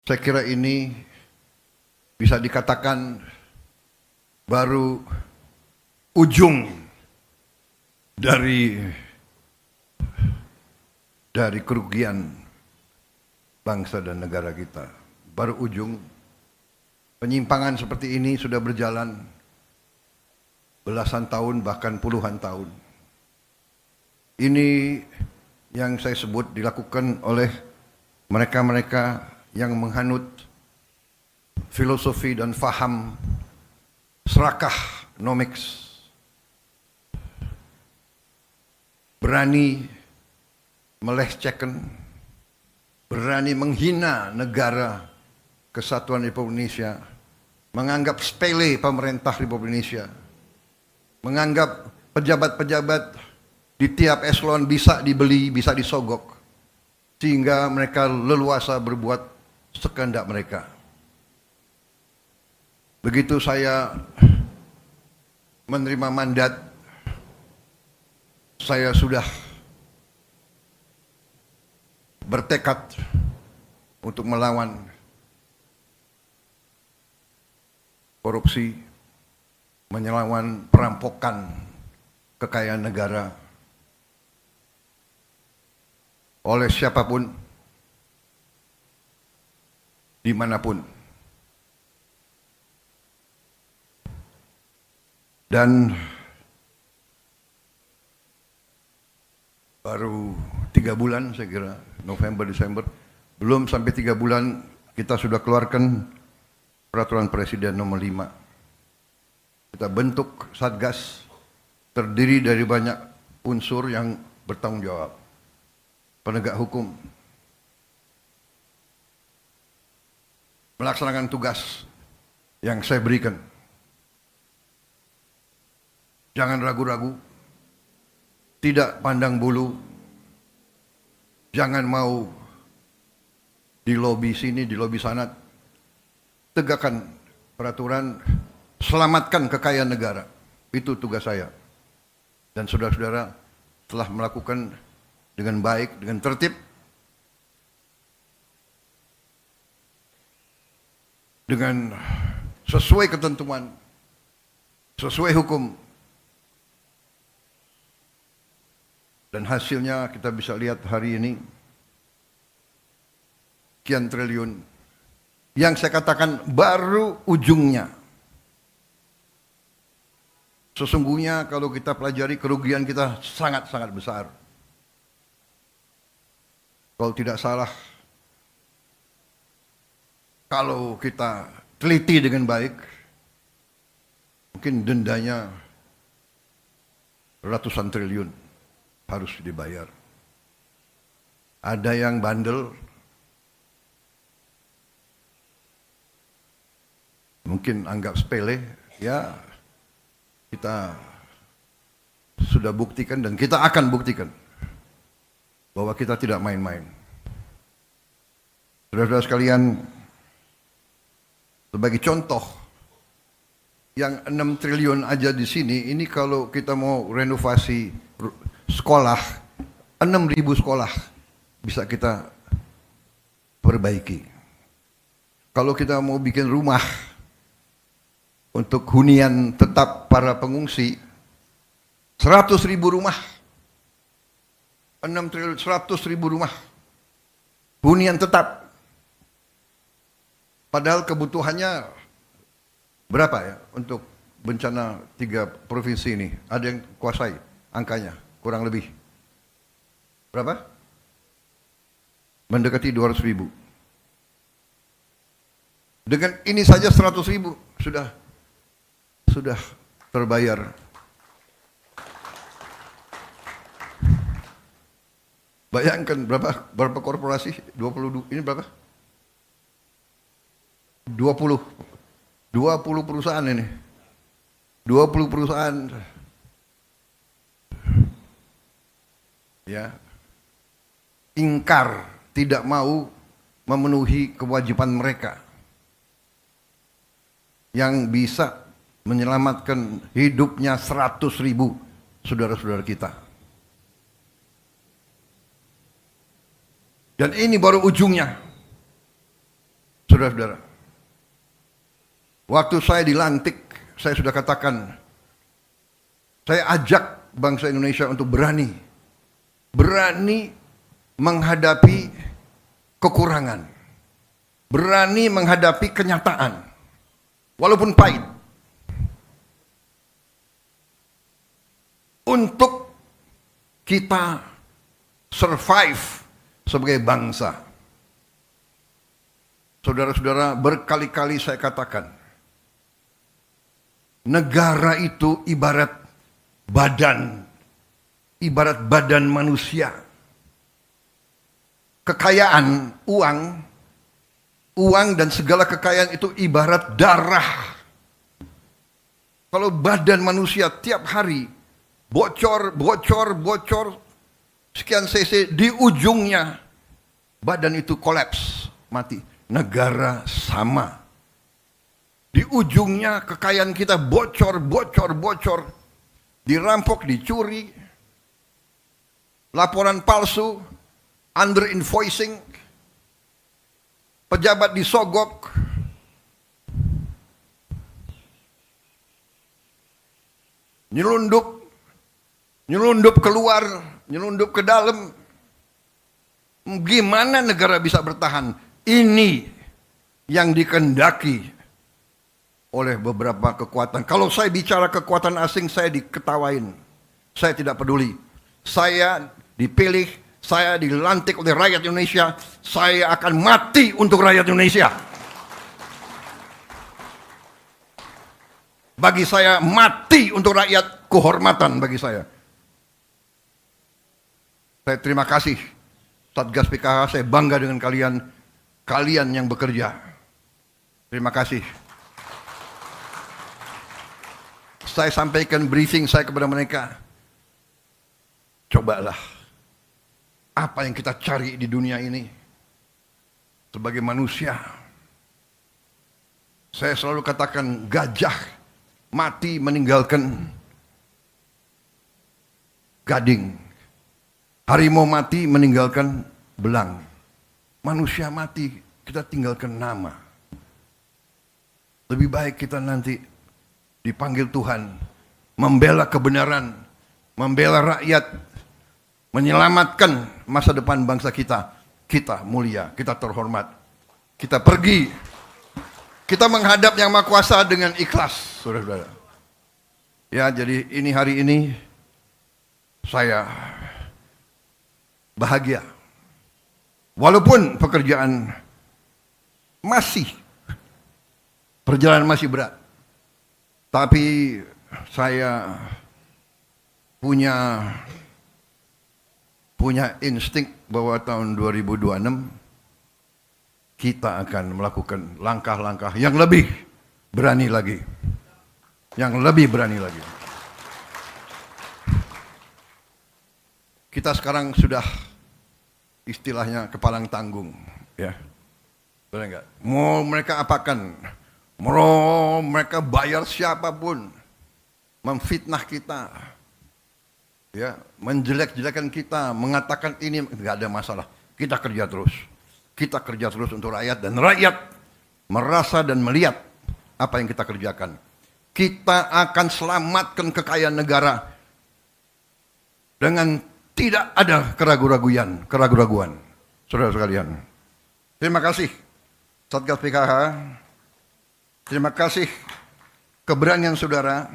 Saya kira ini bisa dikatakan baru ujung dari kerugian bangsa dan negara kita. Baru ujung. Penyimpangan seperti ini sudah berjalan belasan tahun bahkan puluhan tahun. Ini yang saya sebut dilakukan oleh mereka-mereka yang menghanut filosofi dan faham serakah nomics, berani melecehkan, berani menghina negara kesatuan Republik Indonesia, menganggap sepele pemerintah Republik Indonesia, menganggap pejabat-pejabat di tiap eselon bisa dibeli, bisa disogok, sehingga mereka leluasa berbuat sekehendak mereka. Begitu saya menerima mandat, saya sudah bertekad untuk melawan korupsi, melawan perampokan kekayaan negara oleh siapapun, dimanapun. Dan baru 3 bulan saya kira, November, Desember, belum sampai 3 bulan kita sudah keluarkan peraturan Presiden nomor 5. Kita bentuk Satgas terdiri dari banyak unsur yang bertanggung jawab. Penegak hukum, melaksanakan tugas yang saya berikan. Jangan ragu-ragu, tidak pandang bulu, jangan mau di lobi sini, di lobi sana. Tegakkan peraturan, selamatkan kekayaan negara. Itu tugas saya. Dan saudara-saudara telah melakukan dengan baik, dengan tertib, dengan sesuai ketentuan, sesuai hukum. Dan hasilnya kita bisa lihat hari ini, sekian triliun. Yang saya katakan baru ujungnya. Sesungguhnya kalau kita pelajari kerugian kita sangat-sangat besar. Kalau tidak salah, kalau kita teliti dengan baik, mungkin dendanya ratusan triliun harus dibayar. Ada yang bandel, mungkin anggap sepele, ya kita sudah buktikan dan kita akan buktikan bahwa kita tidak main-main. Saudara-saudara sekalian, sebagai contoh, yang 6 triliun aja di sini, ini kalau kita mau renovasi sekolah, 6.000 sekolah bisa kita perbaiki. Kalau kita mau bikin rumah untuk hunian tetap para pengungsi, 100.000 rumah, 6 triliun, 100.000 rumah hunian tetap. Padahal kebutuhannya berapa ya untuk bencana 3 provinsi ini? Ada yang kuasai angkanya, kurang lebih berapa? Mendekati 200.000. Dengan ini saja 100.000 sudah terbayar. Bayangkan berapa korporasi? 22, ini berapa? 20 perusahaan ini. 20 perusahaan. Ya. Ingkar, tidak mau memenuhi kewajiban mereka. Yang bisa menyelamatkan hidupnya 100.000 saudara-saudara kita. Dan ini baru ujungnya. saudara-saudara. Waktu saya dilantik, saya sudah katakan, saya ajak bangsa Indonesia untuk berani menghadapi kekurangan, berani menghadapi kenyataan, walaupun pahit, untuk kita survive sebagai bangsa. Saudara-saudara, berkali-kali saya katakan, negara itu ibarat badan manusia. Kekayaan, uang dan segala kekayaan itu ibarat darah. Kalau badan manusia tiap hari bocor, sekian cc, di ujungnya badan itu kolaps, mati. Negara sama. Di ujungnya kekayaan kita bocor, dirampok, dicuri, laporan palsu, under invoicing, pejabat disogok, nyelundup keluar, nyelundup ke dalam. Gimana negara bisa bertahan? Ini yang dikehendaki oleh beberapa kekuatan. Kalau saya bicara kekuatan asing, saya diketawain. Saya tidak peduli. Saya dipilih, saya dilantik oleh rakyat Indonesia. Saya akan mati untuk rakyat Indonesia. Bagi saya, mati untuk rakyat, kehormatan bagi saya. Saya terima kasih Satgas PKH, saya bangga dengan kalian yang bekerja. Terima kasih. Saya sampaikan briefing saya kepada mereka. Cobalah apa yang kita cari di dunia ini sebagai manusia. Saya selalu katakan, gajah mati meninggalkan gading, harimau mati meninggalkan belang, manusia mati kita tinggalkan nama. Lebih baik kita nanti dipanggil Tuhan, membela kebenaran, membela rakyat, menyelamatkan masa depan bangsa kita. Kita mulia, kita terhormat. Kita pergi, kita menghadap Yang Maha Kuasa dengan ikhlas, saudara-saudara. Ya, jadi hari ini saya bahagia. Walaupun perjalanan masih berat. Tapi saya punya insting bahwa tahun 2026 kita akan melakukan langkah-langkah yang lebih berani lagi. Kita sekarang sudah istilahnya kepalang tanggung, ya. Benar enggak? Mau mereka apakan? Mau mereka bayar siapapun, memfitnah kita, ya, menjelek-jelekan kita, mengatakan ini, enggak ada masalah. Kita kerja terus untuk rakyat, dan rakyat merasa dan melihat apa yang kita kerjakan. Kita akan selamatkan kekayaan negara dengan tidak ada keraguan. Saudara sekalian, terima kasih Satgas PKH, terima kasih keberanian saudara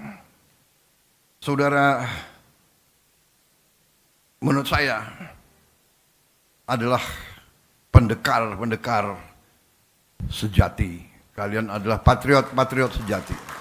menurut saya adalah pendekar sejati. Kalian adalah patriot sejati.